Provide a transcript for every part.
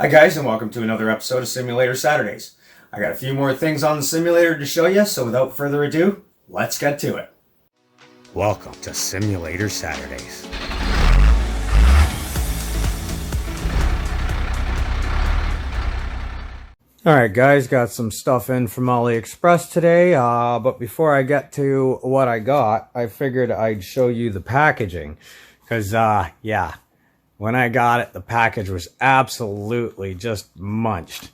Hi guys, and welcome to another episode of Simulator Saturdays. I got a few more things on the simulator to show you, so without further ado, let's get to it. Welcome to Simulator Saturdays. Alright guys, got some stuff in from AliExpress today, but before I get to what I got, I figured I'd show you the packaging. Because, yeah, when I got it, the package was absolutely just munched.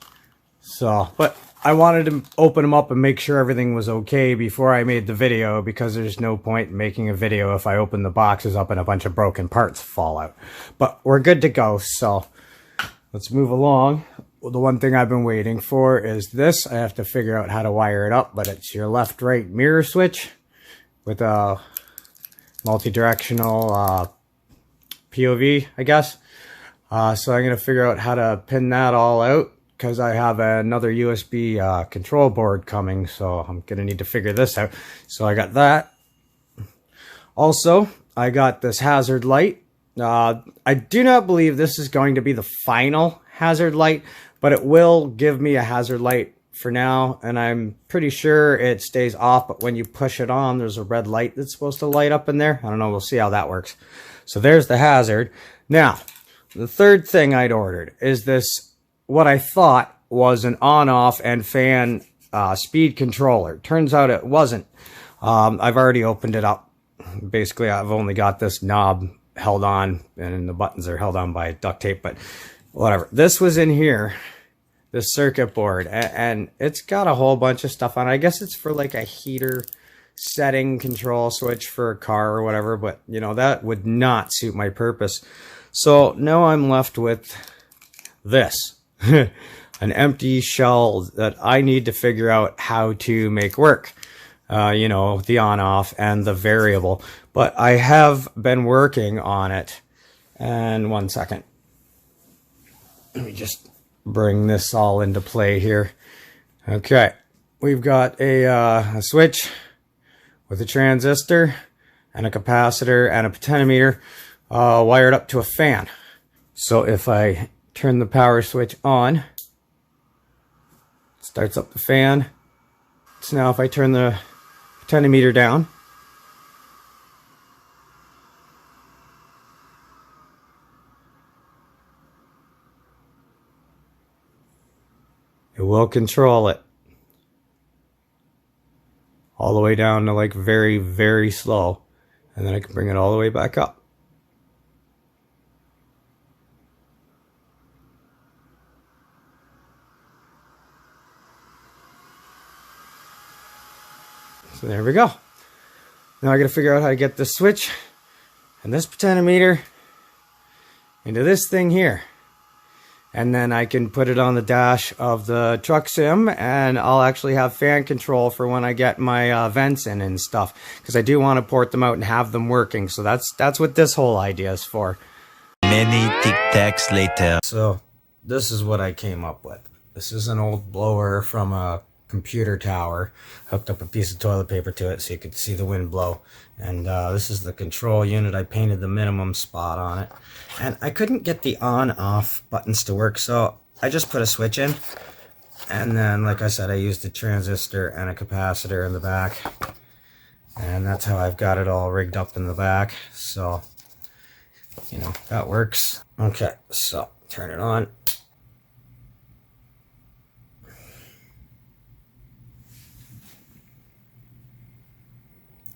So, but I wanted to open them up and make sure everything was okay before I made the video, because there's no point in making a video if I open the boxes up and a bunch of broken parts fall out. But we're good to go, so let's move along. Well, the one thing I've been waiting for is this. I have to figure out how to wire it up, but it's your left-right mirror switch with a multi-directional POV, I guess. So I'm going to figure out how to pin that all out, because I have another USB control board coming, so I'm going to need to figure this out. So I got that. Also, I got this hazard light. I do not believe this is going to be the final hazard light, but it will give me a hazard light for now, and I'm pretty sure it stays off, but when you push it on, there's a red light that's supposed to light up in there. I don't know, we'll see how that works. So there's the hazard. Now, the third thing I'd ordered is this, what I thought was an on-off and fan speed controller. Turns out it wasn't. I've already opened it up. Basically, I've only got this knob held on, and the buttons are held on by duct tape, but whatever. This was in here, this circuit board, and it's got a whole bunch of stuff on it. I guess it's for like a heater setting control switch for a car or whatever, but you know, that would not suit my purpose. So now I'm left with this, an empty shell that I need to figure out how to make work. You know, the on-off and the variable. But I have been working on it. And one second. Let me just bring this all into play here. Okay. We've got a switch with a transistor and a capacitor and a potentiometer wired up to a fan. So if I turn the power switch on, it starts up the fan. So now if I turn the potentiometer down, it will control it all the way down to like very, very slow, and then I can bring it all the way back up. So there we go. Now I gotta figure out how to get this switch and this potentiometer into this thing here. And then I can put it on the dash of the truck sim, and I'll actually have fan control for when I get my vents in and stuff. Because I do want to port them out and have them working. So that's what this whole idea is for. Many tic-tacs later. So this is what I came up with. This is an old blower from a computer tower. Hooked up a piece of toilet paper to it so you could see the wind blow. And this is the control unit. I painted the minimum spot on it. And I couldn't get the on-off buttons to work, so I just put a switch in. And then, like I said, I used a transistor and a capacitor in the back. And that's how I've got it all rigged up in the back. So, you know, that works. Okay, so turn it on.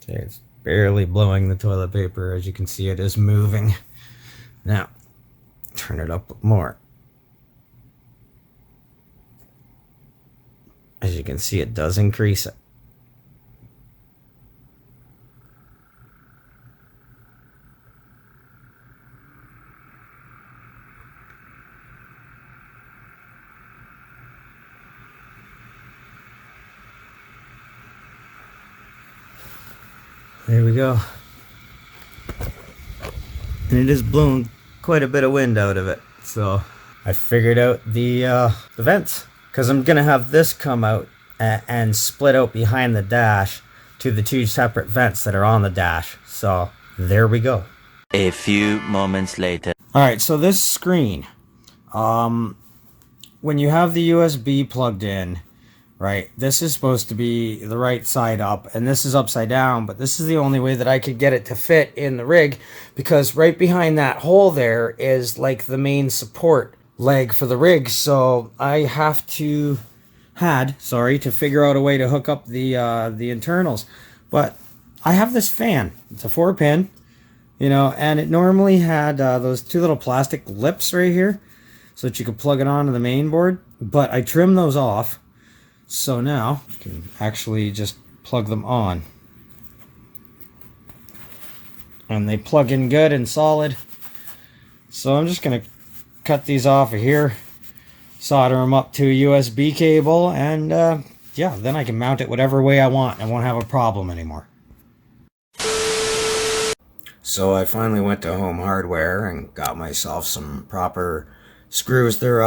It's barely blowing the toilet paper. As you can see, it is moving. Now, turn it up more. As you can see, it does increase it. There we go. And it is blowing quite a bit of wind out of it. So I figured out the vents, because I'm gonna have this come out and split out behind the dash to the two separate vents that are on the dash. So there we go. A few moments later. Alright, so this screen, when you have the USB plugged in, right, this is supposed to be the right side up, and this is upside down, but this is the only way that I could get it to fit in the rig, because right behind that hole there is like the main support leg for the rig. So I have to to figure out a way to hook up the internals. But I have this fan. It's a 4-pin, you know, and it normally had those two little plastic lips right here so that you could plug it onto the main board, but I trimmed those off, so now you can actually just plug them on, and they plug in good and solid. So I'm just gonna cut these off of here, solder them up to a USB cable, and yeah, then I can mount it whatever way I want. I won't have a problem anymore. So I finally went to Home Hardware and got myself some proper screws. They're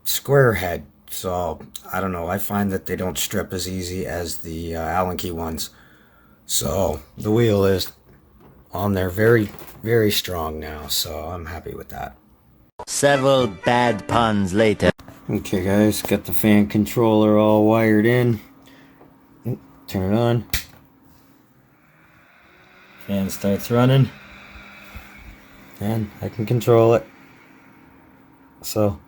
square head, so I don't know, I find that they don't strip as easy as the Allen key ones. So the wheel is on there very, very strong now, so I'm happy with that. Several bad puns later. Okay guys, got the fan controller all wired in. Turn it on. Fan starts running, and I can control it. So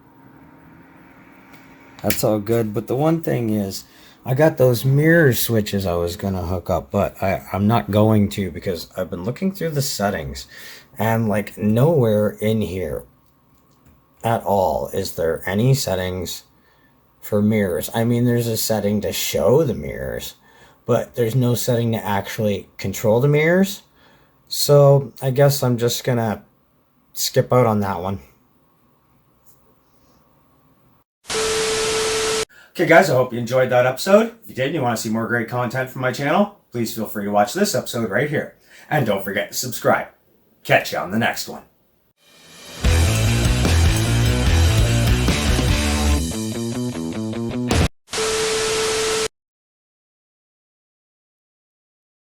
that's all good. But the one thing is, I got those mirror switches I was gonna hook up, but I'm not going to, because I've been looking through the settings, and like nowhere in here at all is there any settings for mirrors. I mean, there's a setting to show the mirrors, but there's no setting to actually control the mirrors. So I guess I'm just gonna skip out on that one. Okay guys, I hope you enjoyed that episode. If you did and you want to see more great content from my channel, please feel free to watch this episode right here. And don't forget to subscribe. Catch you on the next one.